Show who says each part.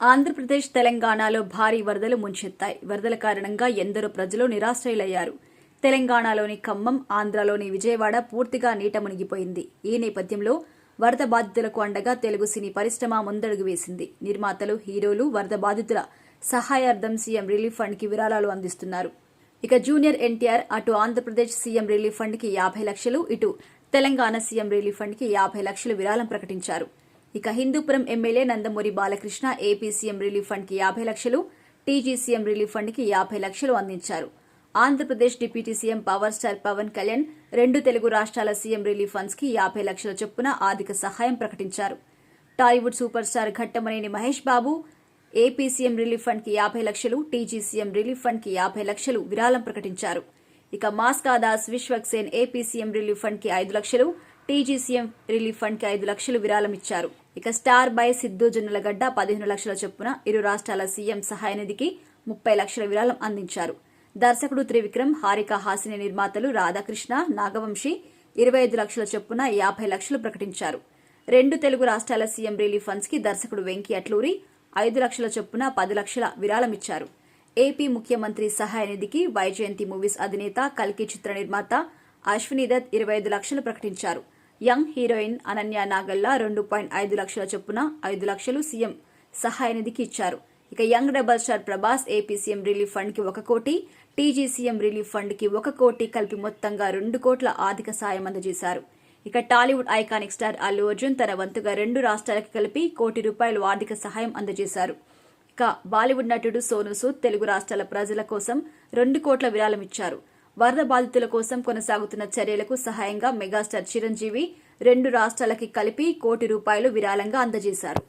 Speaker 1: ఆంధ్రప్రదేశ్ తెలంగాణలో భారీ వరదలు ముంచెత్తాయి. వరదల కారణంగా ఎందరో ప్రజలు నిరాశ్రయులయ్యారు. తెలంగాణలోని ఖమ్మం, ఆంధ్రలోని విజయవాడ పూర్తిగా నీట మునిగిపోయింది. ఈ నేపథ్యంలో వరద బాధితులకు అండగా తెలుగు సినీ పరిశ్రమ ముందడుగు వేసింది. నిర్మాతలు, హీరోలు వరద బాధితుల సహాయార్థం సీఎం రిలీఫ్ ఫండ్ కి విరాళాలు అందిస్తున్నారు. ఇక జూనియర్ ఎన్టీఆర్ అటు ఆంధ్రప్రదేశ్ సీఎం రిలీఫ్ ఫండ్ కి 50 లక్షలు, ఇటు తెలంగాణ సీఎం రిలీఫ్ ఫండ్ కి 50 లక్షలు విరాళం ప్రకటించారు. ఇక Hindupuram MLA Nandamuri Balakrishna AP CM relief fund కి 50 లక్షలు, టీజీ సీఎం రిలీఫ్ ఫండ్ కి 50 లక్షలు అందించారు. Andhra Pradesh deputy CM power star Pawan Kalyan 2 Telugu రాష్ట్రాల సీఎం రిలీఫ్ ఫండ్స్ కి 50 లక్షల చొప్పున ఆర్థిక సహాయం ప్రకటించారు. Tollywood super star Ghattamaneni Mahesh Babu AP CM relief fund కి 50 లక్షలు, టీజీ సీఎం రిలీఫ్ ఫండ్ కి 50 లక్షలు విరాళం ప్రకటించారు. ఇక మాస్కా దాస్ Vishwaksen AP CM relief fund కి 5 లక్షలు, టీజీ సీఎం రిలీఫ్ ఫండ్ కి 5 లక్షలు విరాళం ఇచ్చారు. ఇక స్టార్ బై సిద్ధు జొన్నలగడ్డ 15 లక్షల చొప్పున ఇరు రాష్ట్రాల సీఎం సహాయ నిధికి 30 లక్షల విరాళం అందించారు. దర్శకుడు త్రివిక్రమ్, హారిక హాసిని నిర్మాతలు రాధాకృష్ణ, నాగవంశీ 25 లక్షల చొప్పున 50 లక్షలు ప్రకటించారు. 2 తెలుగు రాష్ట్రాల సీఎం రిలీఫ్ ఫండ్స్ కి దర్శకుడు వెంకీ అట్లూరి 5 లక్షల చొప్పున 10 లక్షల విరాళం ఇచ్చారు. ఏపీ ముఖ్యమంత్రి సహాయ నిధికి వైజయంతి మూవీస్ అధినేత, కల్కి చిత్ర నిర్మాత అశ్విని దత్ 25 లక్షలు ప్రకటించారు. యంగ్ హీరోయిన్ అనన్య నాగల్లా 2.5 లక్షల చొప్పున 5 లక్షలు సీఎం సహాయ నిధికి ఇచ్చారు. ఇక young rebel star Prabhas AP CM relief fund కి 1 కోటి, టీజీ సీఎం రిలీఫ్ ఫండ్ కి 1 కోటి కలిపి మొత్తంగా 2 కోట్ల ఆర్థిక సాయం అందజేశారు. ఇక టాలీవుడ్ ఐకానిక్ స్టార్ అల్లు అర్జున్ తన వంతుగా 2 రాష్ట్రాలకు కలిపి ₹1 కోటి ఆర్థిక సహాయం అందజేశారు. ఇక బాలీవుడ్ నటుడు సోనూ సూద్ తెలుగు రాష్ట్రాల ప్రజల కోసం 2 కోట్ల విరాళం ఇచ్చారు. వరద బాధితుల కోసం కొనసాగుతున్న చర్యలకు సహాయంగా మెగాస్టార్ చిరంజీవి 2 రాష్ట్రాలకి కలిపి ₹1 కోటి విరాళంగా అందజేశారు.